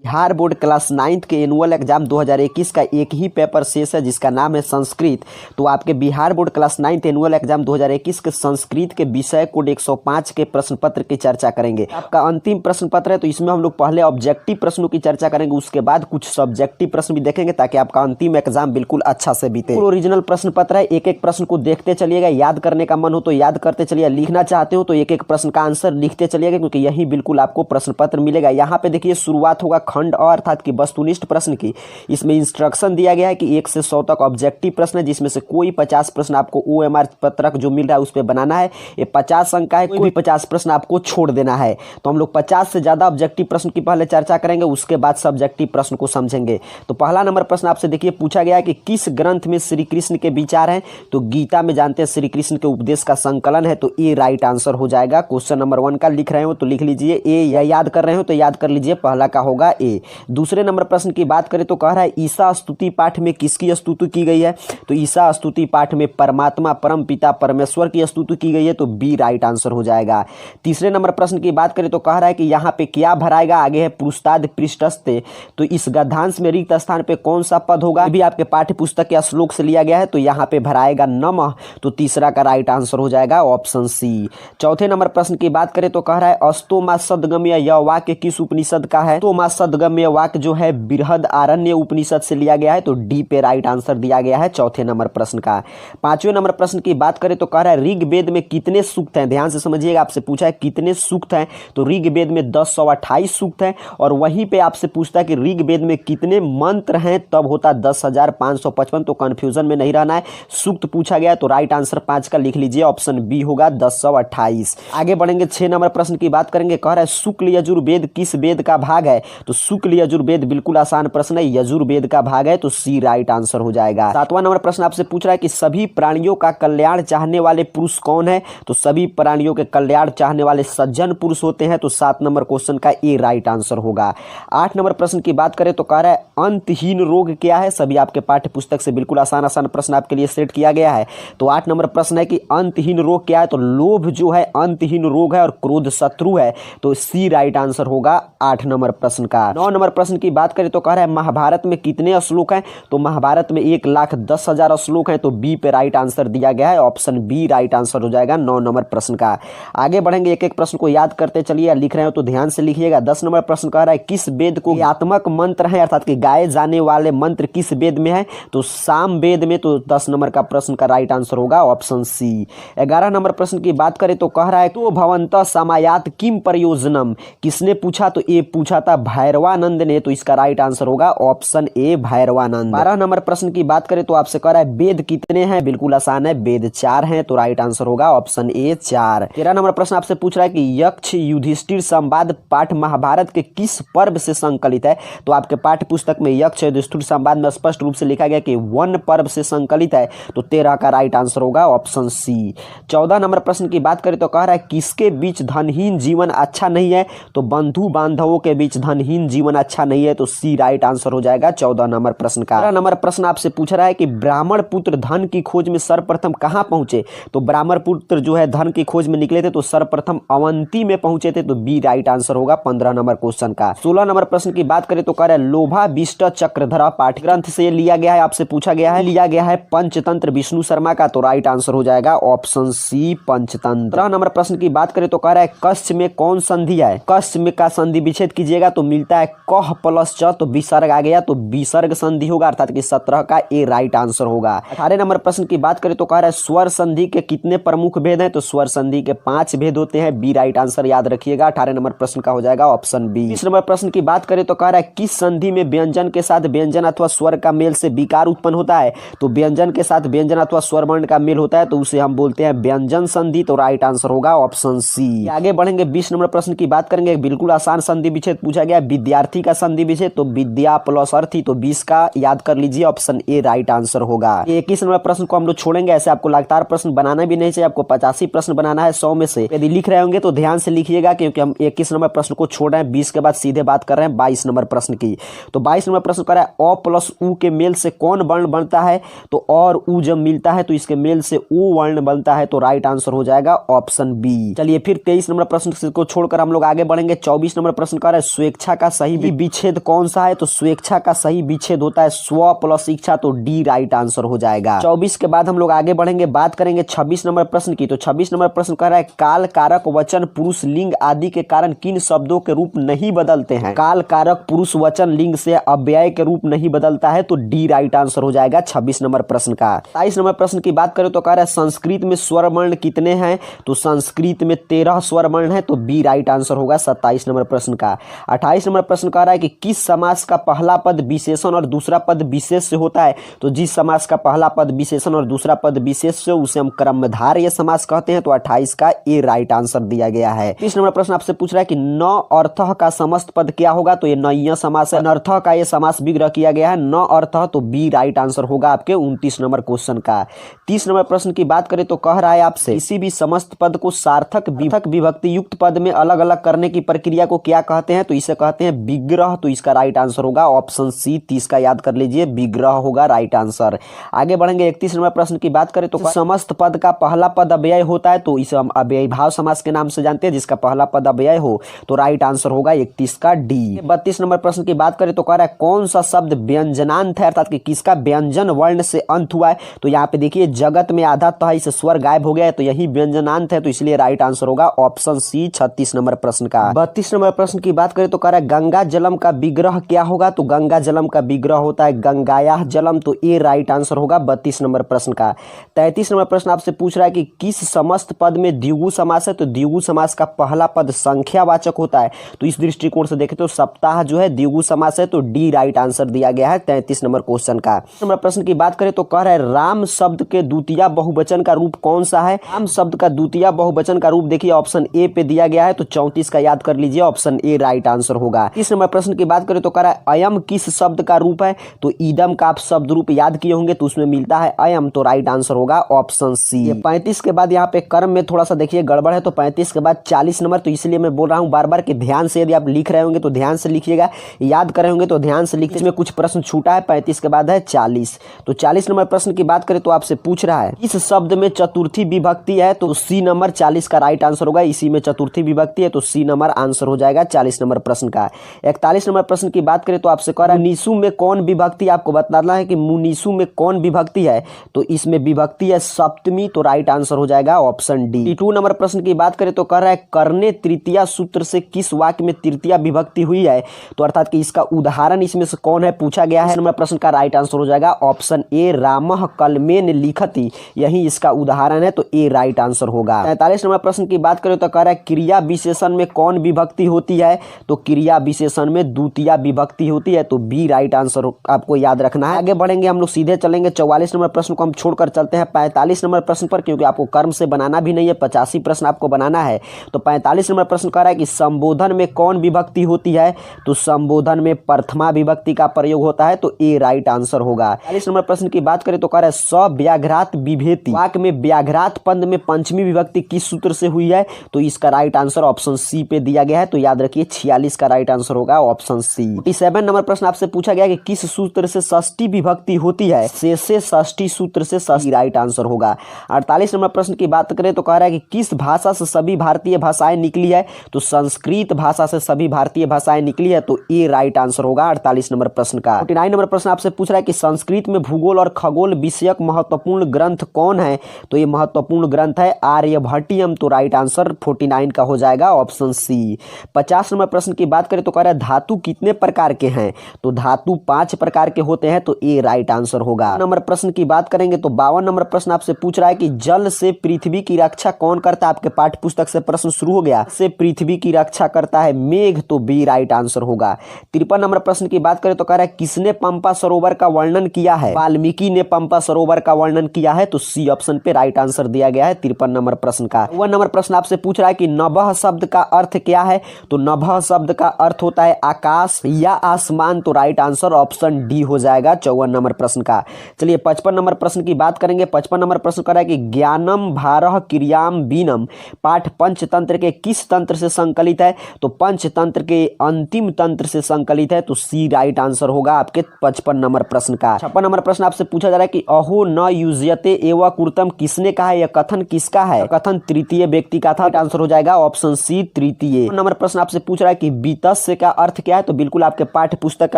Bihar board class 9th के annual exam 2021 का एक ही पेपर शेष है जिसका नाम है संस्कृत। तो आपके Bihar board class 9th annual exam 2021 के संस्कृत के विषय कोड 105 के प्रश्न पत्र की चर्चा करेंगे। आपका अंतिम प्रश्न पत्र है, तो इसमें हम लोग पहले ऑब्जेक्टिव प्रश्नों की चर्चा करेंगे, उसके बाद कुछ सब्जेक्टिव प्रश्न भी देखेंगे ताकि आपका अंतिम एग्जाम बिल्कुल अच्छा से बीते। ओरिजिनल प्रश्न पत्र है, एक एक प्रश्न को देखते चलिएगा, याद करने का मन हो तो याद करते चलिए, लिखना चाहते हो तो एक एक प्रश्न का आंसर लिखते चलिएगा क्योंकि यही बिल्कुल आपको प्रश्न पत्र मिलेगा। यहाँ पे देखिए शुरुआत होगा खंड अ अर्थात कि वस्तुनिष्ठ प्रश्न की। इसमें इंस्ट्रक्शन दिया गया है कि 1 से 100 तक ऑब्जेक्टिव प्रश्न है जिसमें से कोई 50 प्रश्न आपको OMR पत्रक जो मिल रहा है उस पर बनाना है। ये 50 अंक का है, कोई 50 प्रश्न आपको छोड़ देना है। तो हम लोग 50 से ज्यादा ऑब्जेक्टिव प्रश्न की पहले चर्चा करेंगे, उसके बाद सब्जेक्टिव प्रश्न को समझेंगे। तो पहला नंबर प्रश्न आपसे देखिए पूछा गया है कि किस ग्रंथ में श्री कृष्ण के विचार हैं। तो गीता में जानते हैं श्री कृष्ण के उपदेश का संकलन है, तो ए राइट आंसर हो जाएगा। क्वेश्चन नंबर 1 का लिख रहे हो तो लिख लीजिए ए, या याद कर रहे हो तो याद कर लीजिए, पहला का होगा ए। दूसरे नंबर प्रश्न की बात करें तो कह रहा है ईसा स्तुति पाठ में किसकी स्तुति की गई है। तो ईसा स्तुति पाठ में परमात्मा परम पिता परमेश्वर की स्तुति की गई है, तो बी राइट आंसर हो जाएगा। तीसरे नंबर प्रश्न की बात करें तो कह रहा है कि यहाँ पे क्या भराएगा, आगे है पृष्ठाद पृष्ठस्ते, तो इस गद्यांश में रिक्त स्थान पे कौन सा पद होगा, भी आपके पाठ्य पुस्तक या श्लोक से लिया गया है, तो यहाँ पे भराएगा नमः, तो तीसरा का राइट आंसर हो जाएगा ऑप्शन सी। चौथे नंबर प्रश्न की बात करें तो कह रहा है अस्तोमा सदगम्य यह वाक्य किस उपनिषद का है। तो मा सदगम्य वाक्य जो है बृहद आरण्य उपनिषद से लिया गया है, तो डी पे राइट आंसर दिया गया है चौथे नंबर प्रश्न का। पांचवें नंबर प्रश्न की बात करें तो कह रहा है ऋग्वेद में कितने सूक्त हैं। ध्यान से समझिएगा, आपसे पूछा है कितने सूक्त हैं, तो ऋग्वेद में 1028 सूक्त हैं। और वहीं पे आपसे पूछता है कि ऋग्वेद में कितने मंत्र हैं, तब होता 10,555, तो कंफ्यूजन में नहीं रहना है, सूक्त पूछा गया तो राइट आंसर 5 का लिख लीजिए, ऑप्शन बी होगा 1028। आगे बढ़ेंगे 6 नंबर प्रश्न की बात करेंगे, कह रहा है शुक्ल यजुर्वेद किस वेद का भाग है। तो शुक्ल यजुर्वेद बिल्कुल आसान प्रश्न है, यजुर्वेद का भाग है, तो सी राइट आंसर हो जाएगा। 7वां नंबर प्रश्न आपसे पूछ रहा है कि सभी प्राणियों का कल्याण चाहने वाले पुरुष कौन है। तो सभी प्राणियों के कल्याण चाहने वाले सज्जन पुरुष होते हैं, तो 7 नंबर क्वेश्चन का ए राइट आंसर होगा। 8 नंबर प्रश्न की बात करें तो कह रहा है अंतहीन रोग क्या है। सभी आपके पाठ्य पुस्तक से बिल्कुल आसान आसान प्रश्न आपके लिए सेट किया गया है। तो 8 नंबर प्रश्न है कि अंतहीन रोग क्या है। तो लोभ जो है अंतहीन रोग है और क्रोध शत्रु है, तो सी राइट आंसर होगा 8 नंबर प्रश्न का। 9 नंबर प्रश्न की बात करें तो कह रहा है महाभारत में कितने श्लोक हैं। तो महाभारत में 1,10,000 श्लोक हैं, तो बी पे राइट आंसर दिया गया है, ऑप्शन बी राइट आंसर हो जाएगा 9 नंबर प्रश्न का। आगे बढ़ेंगे, एक एक प्रश्न को याद करते चलिए, लिख रहे हो तो ध्यान से लिखिएगा। 10 नंबर प्रश्न कह रहा है किस वेद को क्रियात्मक मंत्र है, अर्थात कि गाए जाने वाले मंत्र किस वेद में है। तो साम वेद में, तो 10 नंबर का प्रश्न का राइट आंसर होगा ऑप्शन सी। 11 नंबर प्रश्न की बात करें तो कह रहा है तो भवंत समायात किम प्रयोजनम, किसने पूछा। तो ये पूछा था भैरवानंद ने, तो इसका राइट आंसर होगा ऑप्शन ए भैरवानंद। 12 नंबर प्रश्न की बात करें तो आपसे कह रहा है वेद कितने हैं। बिल्कुल आसान है, वेद 4 हैं, तो राइट आंसर होगा ऑप्शन ए 4। 13 नंबर प्रश्न आपसे पूछ रहा है कि यक्ष युधिष्ठिर संवाद पाठ महाभारत के किस पर्व से संकलित है। तो आपके पाठ्य पुस्तक में यक्ष युधिष्ठिर संवाद में स्पष्ट रूप से लिखा गया कि वन पर्व से संकलित है, तो 13 का राइट आंसर होगा ऑप्शन सी। 14 नंबर प्रश्न की बात करें तो कह रहा है किसके बीच धनहीन जीवन अच्छा नहीं है। तो बंधु बांधवों के बीच धनहीन जीवन अच्छा नहीं है, तो सी राइट आंसर हो जाएगा 14 नंबर प्रश्न का। 15 नंबर प्रश्न आपसे पूछ रहा है कि ब्राह्मण पुत्र धन की खोज में सर्वप्रथम कहां पहुंचे। तो ब्राह्मण पुत्र जो है धन की खोज में निकले थे, तो सर्वप्रथम अवंती में पहुंचे थे, तो बी राइट आंसर होगा 15 नंबर क्वेश्चन का। 16 नंबर प्रश्न की बात करें तो कह रहा है लोभाभीष्ट चक्रधरा पाठ ग्रंथ से लिया गया है, आपसे पूछा गया है, लिया गया है पंचतंत्र विष्णु शर्मा का, तो राइट आंसर हो जाएगा ऑप्शन सी पंचतंत्र। 17 नंबर प्रश्न की बात करें तो कह रहा है कश्च में कौन संधि है। कश्च में का संधि विच्छेद कीजिएगा तो मिलता है कह प्लस च, तो विसर्ग आ गया, तो विसर्ग संधि होगा, अर्थात कि 17 का ए राइट आंसर होगा। 18 नंबर प्रश्न की बात करें तो कह रहा है स्वर संधि के कितने प्रमुख भेद हैं। तो स्वर संधि के 5 भेद होते हैं, बी राइट आंसर याद रखिएगा। 18 नंबर प्रश्न का हो जाएगा ऑप्शन बी। 20 नंबर प्रश्न की बात करें तो कह रहा है किस संधि में व्यंजन के साथ व्यंजन अथवा स्वर का मेल से विकार उत्पन्न होता है। तो व्यंजन के साथ व्यंजन अथवा स्वर वर्ण का मेल होता है, तो उसे हम बोलते हैं व्यंजन संधि, तो राइट आंसर होगा ऑप्शन सी। आगे बढ़ेंगे 20 नंबर प्रश्न की बात करेंगे, बिल्कुल आसान संधि विच्छेद पूछा गया, विद्यार्थी का संधि विच्छेद, तो विद्या प्लस अर्थी, तो 20 का याद कर लीजिए, ऑप्शन ए राइट आंसर होगा। 21 नंबर प्रश्न को हम लोग छोड़ेंगे, ऐसे आपको लगातार प्रश्न बनाना भी नहीं चाहिए, आपको 85 प्रश्न बनाना है 100 में से। यदि लिख रहे होंगे तो ध्यान से लिखिएगा क्योंकि हम 21 नंबर प्रश्न को छोड़ रहे हैं, 20 के बाद सीधे बात कर रहे हैं 22 नंबर प्रश्न की। तो 22 नंबर प्रश्न कर रहा है अ प्लस उ के मेल से कौन वर्ण बनता है। तो और उ जब मिलता है तो इसके मेल से उ वर्ण बनता है, तो राइट आंसर हो जाएगा ऑप्शन बी। चलिए फिर 23 नंबर प्रश्न को छोड़कर हम लोग आगे बढ़ेंगे। 24 नंबर प्रश्न कर रहा है स्वेच्छा का सही विच्छेद कौन सा है? तो स्वेच्छा का सही विच्छेद होता है स्व प्लस इच्छा, तो डी राइट आंसर हो जाएगा। 24 के बाद हम लोग आगे बढ़ेंगे, बात करेंगे 26 नंबर प्रश्न की। तो 26 नंबर प्रश्न कह रहा है काल कारक वचन पुरुष लिंग आदि के कारण किन शब्दों के रूप नहीं बदलते हैं? काल कारक पुरुष वचन लिंग से अव्यय के रूप नहीं बदलता है, तो डी राइट आंसर हो जाएगा 26 नंबर प्रश्न का। 27 नंबर प्रश्न की बात करें तो कह रहा है संस्कृत में स्वर वर्ण कितने हैं? तो संस्कृत में 13 स्वर वर्ण है, तो बी राइट आंसर होगा 27 नंबर प्रश्न का। 28 नंबर प्रश्न कह रहा है कि किस समास का पहला पद विशेषण और दूसरा पद विशेष से होता है? तो जिस समास का पहला पद विशेषण और दूसरा पद विशेष से उसे हम क्रमधारय समास कहते हैं, तो 28 का ए राइट आंसर दिया गया है। 30 नंबर प्रश्न आपसे पूछ रहा है कि न अर्थः का समस्त पद क्या होगा? तो ये नय्य समास है। अनर्थः का ये समास विग्रह किया गया है, न अर्थः, तो बी राइट आंसर होगा आपके 29 नंबर क्वेश्चन का। 30 नंबर प्रश्न की बात करें तो कह रहा है आपसे किसी भी समस्त पद को सार्थक विभक्ति युक्त पद में अलग अलग करने की प्रक्रिया को क्या कहते हैं? तो इसे कहते हैं विग्रह, तो इसका राइट आंसर होगा ऑप्शन सी 30 का याद कर लीजिए, विग्रह होगा राइट आंसर। आगे बढ़ेंगे 31 नंबर प्रश्न की बात करें तो समस्त पद का पहला पद अव्यय होता है, तो इसे हम अव्ययी भाव समास के नाम से जानते हैं, जिसका पहला पद अव्यय हो तो राइट आंसर होगा 31 का डी। 32 नंबर प्रश्न की बात करें तो कह रहा है कौन सा शब्द व्यंजनांत है, अर्थात कि किसका व्यंजन वर्ण से अंत हुआ है? तो यहाँ पे देखिए जगत में आधा तह इसे स्वर गायब हो गया है, तो यही व्यंजनांत है, तो इसलिए राइट आंसर होगा ऑप्शन सी 36 नंबर प्रश्न का। 32 नंबर प्रश्न की बात करें तो कह रहा है गंगा जलम का विग्रह क्या होगा? तो गंगा जलम का विग्रह होता है गंगायाः जलम, तो ए राइट आंसर होगा 32 नंबर प्रश्न का। 33 नंबर प्रश्न आपसे पूछ रहा है कि किस समस्त पद में द्विगु समास है? तो द्विगु समास का पहला पद संख्यावाचक होता है, तो इस दृष्टिकोण से देखें तो सप्ताह जो है द्विगु समास है, तो डी राइट आंसर दिया गया है 33 नंबर क्वेश्चन का। नंबर प्रश्न की बात करें तो कह रहा है राम शब्द के द्वितीय बहुवचन का रूप कौन सा है? राम शब्द का द्वितीय बहुवचन का रूप देखिए ऑप्शन ए पे दिया गया है, तो 34 का याद कर लीजिए, ऑप्शन ए राइट आंसर होगा। 30 नंबर प्रश्न की बात करें तो कह रहा है अयम किस शब्द का रूप है? तो ईदम का आप शब्द रूप याद किए होंगे, तो उसमें मिलता है अयम, तो राइट आंसर होगा ऑप्शन सी। 35 के बाद यहाँ पे कर्म में थोड़ा सा देखिए गड़बड़ है, तो 35 के बाद 40 नंबर, तो इसलिए मैं बोल रहा हूँ बार बार कि ध्यान से, यदि आप लिख रहे होंगे तो ध्यान से लिखिएगा, याद कर रहे होंगे तो ध्यान से लिखिए। इसमें कुछ प्रश्न छूटा है, 35 के बाद है 40। तो 40 नंबर प्रश्न की बात करें तो आपसे पूछ रहा है इस शब्द में चतुर्थी विभक्ति है? तो सी नंबर 40 का राइट आंसर होगा, इसी में चतुर्थी विभक्ति है, तो सी नंबर आंसर हो जाएगा 40 नंबर प्रश्न का। 41 नंबर प्रश्न की बात करें तो आपसे कह रहा है मुनीसु में कौन विभक्ति, आपको बताना है कि मुनीसु में कौन विभक्ति है? तो इसमें विभक्ति है सप्तमी, तो राइट आंसर हो जाएगा ऑप्शन डी। 2 नंबर प्रश्न की बात करें तो कह रहा है करने तृतीया सूत्र से किस वाक्य में तृतीया विभक्ति हुई है? तो अर्थात कि इसका उदाहरण इसमें से कौन है पूछा गया है। नंबर प्रश्न का राइट आंसर हो जाएगा ऑप्शन ए रामः कलमेन लिखति, यही इसका उदाहरण है, तो ए राइट आंसर होगा। 43 नंबर प्रश्न की बात करें तो कह रहा है क्रिया विशेषण में कौन विभक्ति होती है? तो क्रिया विशेषण में द्वितीया विभक्ति होती है, तो बी राइट आंसर आपको याद रखना है। आगे बढ़ेंगे हम लोग सीधे चलेंगे 44 नंबर प्रश्न को हम छोड़कर चलते हैं 45 नंबर प्रश्न पर, क्योंकि आपको कर्म से बनाना भी नहीं है, 85 प्रश्न आपको बनाना है। तो 45 नंबर प्रश्न कह रहा है कि संबोधन में कौन विभक्ति होती है? तो संबोधन में प्रथमा विभक्ति का प्रयोग होता है, तो ए राइट आंसर होगा। 40 नंबर प्रश्न की बात करें तो कह रहा है सव्याघ्रात विभेति वाक्य में व्याघ्रात पद में पंचमी विभक्ति किस सूत्र से हुई है? तो इसका राइट आंसर ऑप्शन सी पे दिया गया है, तो याद रखिए 46 का राइट आंसर होगा ऑप्शन सी। 47 नंबर प्रश्न आपसे पूछा गया कि किस सूत्र से षष्ठी विभक्ति होती है? से षष्ठी सूत्र से षष्ठी राइट आंसर होगा। 48 नंबर प्रश्न की बात करें तो कह रहा है कि किस भाषा से सभी भारतीय भाषाएं निकली है? तो संस्कृत भाषा से सभी भारतीय भाषाएं निकली है, तो ए राइट आंसर होगा 48 नंबर प्रश्न का। 49 नंबर प्रश्न आपसे पूछ रहा है कि संस्कृत में भूगोल और खगोल विषयक महत्वपूर्ण ग्रंथ कौन है? तो ये महत्वपूर्ण ग्रंथ है आर्यभट्टियम, तो राइट आंसर 49 का हो जाएगा ऑप्शन सी। 50 नंबर प्रश्न की बात करें तो कह रहा है धातु कितने प्रकार के हैं? तो धातु 5 प्रकार के होते हैं, तो ए राइट आंसर होगा। नंबर प्रश्न की बात करेंगे तो 52 नंबर प्रश्न आपसे पूछ रहा है कि जल से पृथ्वी की रक्षा कौन करता है? आपके पाठ्य पुस्तक से प्रश्न शुरू हो गया, से पृथ्वी की रक्षा करता है मेघ, तो बी राइट आंसर होगा। 53 नंबर प्रश्न की बात करें तो कह रहा है किसने पंपा सरोवर का वर्णन किया है? वाल्मीकि ने पंपा सरोवर का वर्णन किया है, तो सी ऑप्शन पे राइट आंसर दिया गया है 53 नंबर प्रश्न का। 54 नंबर प्रश्न आपसे पूछ रहा है कि नभः शब्द का अर्थ क्या है? तो नभः शब्द का अर्थ होता है आकाश या आसमान, तो राइट आंसर ऑप्शन डी हो जाएगा 54 नंबर प्रश्न का। चलिए 55 नंबर प्रश्न की बात करेंगे। 55 नंबर प्रश्न कर रहा है कि ज्ञानम भारः क्रियाम बीनम पाठ पंचतंत्र के किस तंत्र से संकलित है? तो पंचतंत्र के अंतिम तंत्र से संकलित है, तो सी राइट आंसर होगा आपके 55 नंबर प्रश्न का। 56 नंबर प्रश्न आपसे पूछा जा रहा है कि अहो न युज्यते एवं कुर्तम किसने कहा है? यह कथन किसका है? कथन तृतीय व्यक्ति का था, आंसर हो जाएगा ऑप्शन सी तृतीय। नंबर प्रश्न आपसे पूछ रहा है कि बीतस सस्य का अर्थ क्या है? तो बिल्कुल आपके पाठ्य पुस्तक के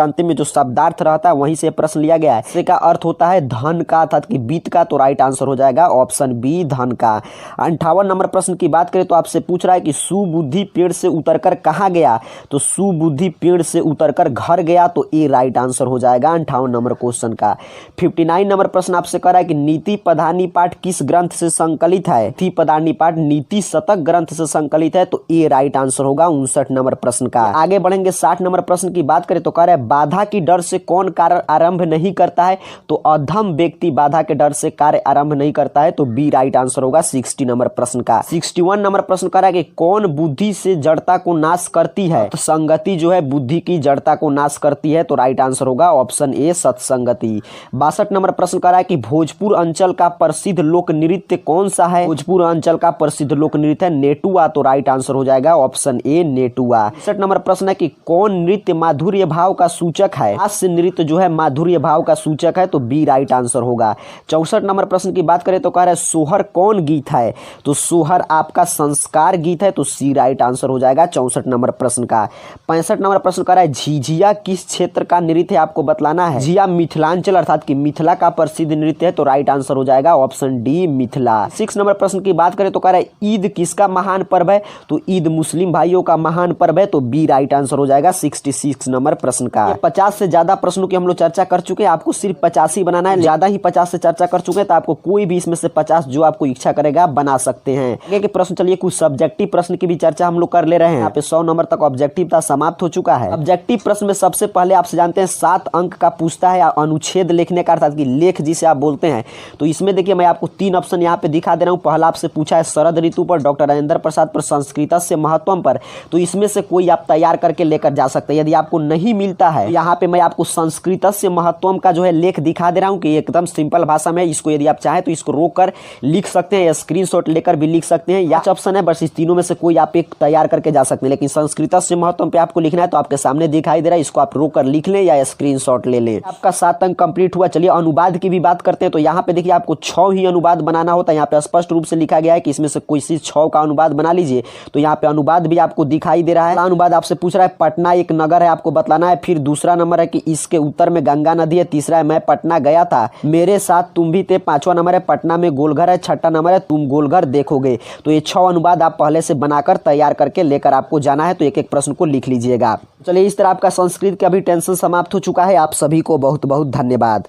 अंतिम में जो शब्दार्थ रहता है वहीं से प्रश्न लिया गया है। सस्य का अर्थ होता है धन का अर्थात कि वित्त का, तो राइट आंसर हो जाएगा ऑप्शन बी धन का। 58 नंबर प्रश्न की बात करें तो आपसे पूछ रहा है कि सुबुद्धि पेड़ से उतरकर कहाँ गया? तो सुबुद्धि पेड़ से उतरकर घर गया, तो ए राइट आंसर हो जाएगा 58 नंबर क्वेश्चन का। 59 नंबर प्रश्न आपसे कह रहा है कि नीति पदानी पाठ किस ग्रंथ से संकलित है? नीति पदानी पाठ नीति शतक ग्रंथ से संकलित है, तो ए राइट आंसर होगा 59 नंबर प्रश्न का। आगे बढ़ेंगे 60 नंबर प्रश्न की बात करें तो कह रहा है बाधा की डर से कौन कार्य आरंभ नहीं करता है? तो अधम व्यक्ति बाधा के डर से कार्य आरंभ नहीं करता है, तो बी राइट आंसर होगा 60 नंबर प्रश्न का। 61 नंबर प्रश्न कह रहा है कि कौन बुद्धि से जड़ता को नाश करती है? तो संगति जो है बुद्धि की जड़ता को नाश करती है, तो राइट आंसर होगा ऑप्शन ए सत्संगति। 62 नंबर प्रश्न कह रहा है कि भोजपुर अंचल का प्रसिद्ध लोक नृत्य कौन सा है? भोजपुर अंचल का प्रसिद्ध लोक नृत्य है नेटुआ, तो राइट आंसर हो जाएगा ऑप्शन ए नेटुआ। 63 नंबर प्रश्न है कि कौन नृत्य माधुर्य भाव का सूचक है? हास्य नृत्य जो है माधुर्य भाव का सूचक है, तो बी राइट आंसर होगा। 64 नंबर प्रश्न की बात करें तो कह रहा है सोहर कौन गीत है? तो सोहर आपका संस्कार गीत है, तो सी राइट आंसर हो जाएगा 64 नंबर प्रश्न का। 65 नंबर प्रश्न कह रहा है झिझिया किस क्षेत्र का नृत्य है? आपको बतलाना है। झिझिया मिथिलांचल अर्थात कि मिथिला का प्रसिद्ध नृत्य है, तो राइट आंसर हो जाएगा ऑप्शन डी मिथिला। 6 नंबर प्रश्न की बात करें तो कह रहा है ईद किसका महान पर्व है? तो ईद मुस्लिम भाइयों का महान पर्व है, तो बी राइट आंसर हो जाएगा 66 नंबर प्रश्न का। 50 से ज्यादा प्रश्नों की हम लोग चर्चा कर चुके हैं, आपको सिर्फ 50 ही बनाना है। ज्यादा ही 50 से चर्चा कर चुके हैं, तो आपको कोई भी इसमें से 50 जो आपको इच्छा करेगा बना सकते हैं। आगे के प्रश्न चलिए कुछ सब्जेक्टिव प्रश्न की भी चर्चा हम लोग कर ले रहे हैं। यहाँ पे 100 नंबर तक ऑब्जेक्टिव था समाप्त हो चुका है। ऑब्जेक्टिव प्रश्न में सबसे पहले आपसे जानते हैं 7 अंक का पूछता है अनुच्छेद लिखने का अर्थात कि लेख जिसे आप बोलते हैं। तो इसमें देखिए मैं आपको 3 ऑप्शन यहाँ पे दिखा दे रहा हूँ। पहला आपसे पूछा है शरद ऋतु पर, डॉक्टर राजेंद्र प्रसाद पर, संस्कृतस्य महत्वम पर। तो इसमें से कोई आप तैयार करके लेकर जा सकते हैं। यदि आपको नहीं मिलता है, यहाँ पे मैं आपको संस्कृतस्य महत्वम का जो है लेख दिखा दे रहा हूँ कि एकदम सिंपल भाषा में। इसको यदि आप चाहें तो इसको रोक कर लिख सकते हैं या स्क्रीनशॉट लेकर भी लिख सकते हैं, या ऑप्शन है बस इस तीनों में से कोई आप एक तैयार करके जा सकते हैं। लेकिन संस्कृतस्य महत्वम पे आपको लिखना है, तो आपके सामने दिखाई दे रहा है, इसको आप रोक कर लिख लें या स्क्रीनशॉट ले लें। आपका 7 अंक कंप्लीट हुआ। चलिए अनुवाद की भी बात करते हैं। तो यहाँ पे देखिए आपको 6 ही अनुवाद बनाना होता है। यहाँ पे स्पष्ट रूप से लिखा गया है कि इसमें से कोई सी 6 का अनुवाद बना लीजिए। तो यहाँ पे अनुवाद भी आपको दिखाई दे रहा है। अनुवाद आपसे पूछ रहा है पटना एक नगर है, आपको बतलाना है। फिर दूसरा नंबर है कि इसके उत्तर में गंगा नदी है। तीसरा है मैं पटना गया था, मेरे साथ तुम भी थे। 5वां नंबर है पटना में गोलघर है। 6ठा नंबर है तुम गोलघर देखोगे। तो ये 6 अनुवाद आप पहले से बनाकर तैयार करके लेकर आपको जाना है। तो एक एक प्रश्न को लिख लीजिएगा। चलिए इस तरह आपका संस्कृत का भी टेंशन समाप्त हो चुका है। आप सभी को बहुत बहुत धन्यवाद।